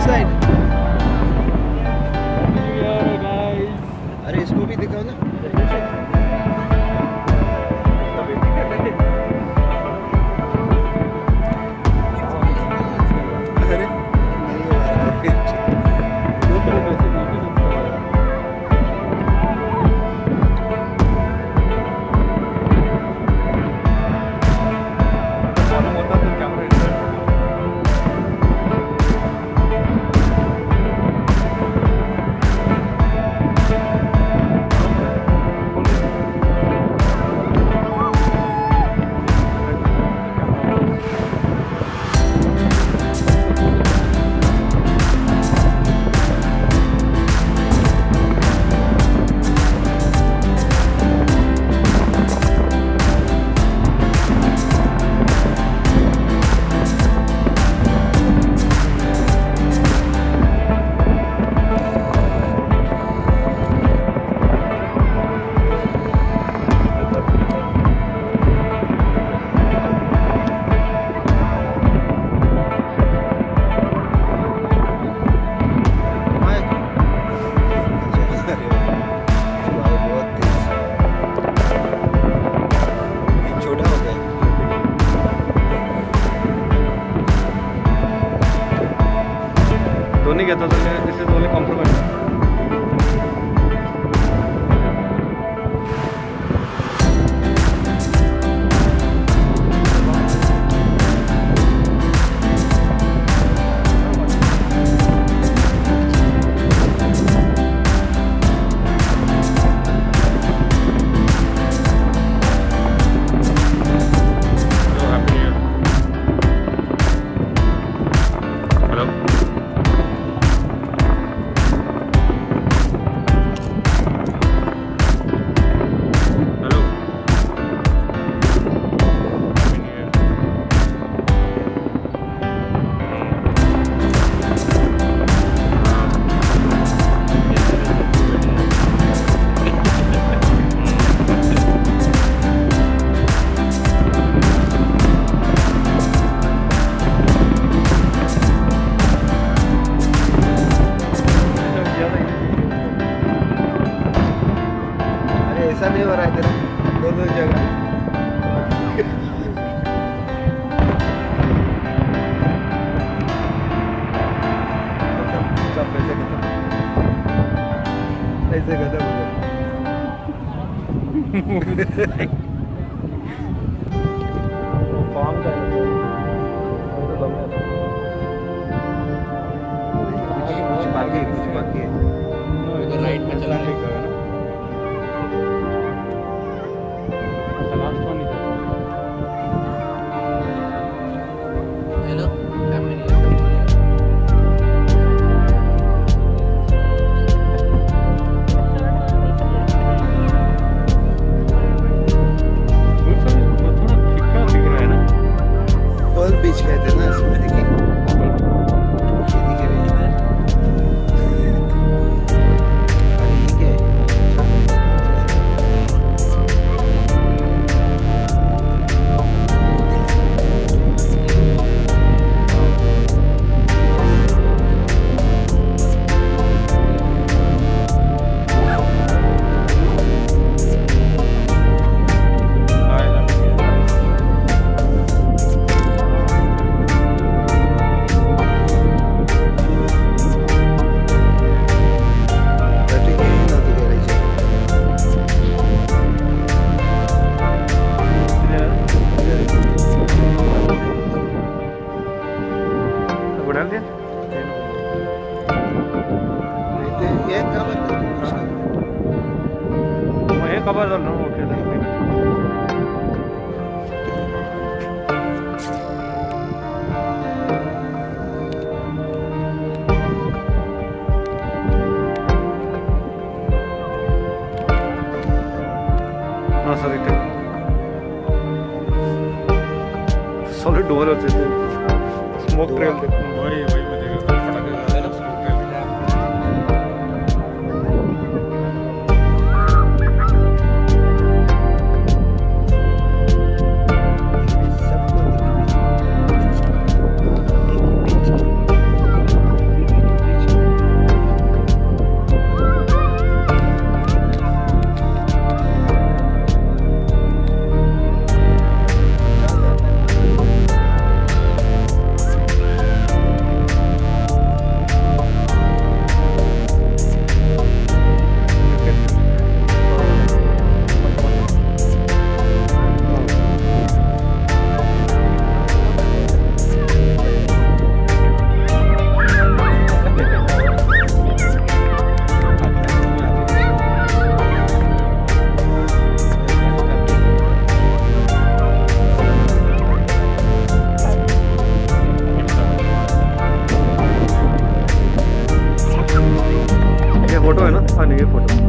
Side. अरे इसको भी दिखाओ ना। नहीं कहता था इससे तो कॉम्प्रोमाइज। ऐसा नहीं हो रहा है तेरा दो जगह। ऐसे खत्म हो गया। कुछ बाकी है तो राइट में चला लेगा ना। हेलो बीच कहते हैं ना इसमें देखिए। खबर डाल रहा हूँ। ओके हाँ सर इतने सॉलिड डोर होते थे। स्मोक ट्रेल देखो वही मैं देख रहा था फटाके ना स्मोक ट्रेल। नहीं है फोटो।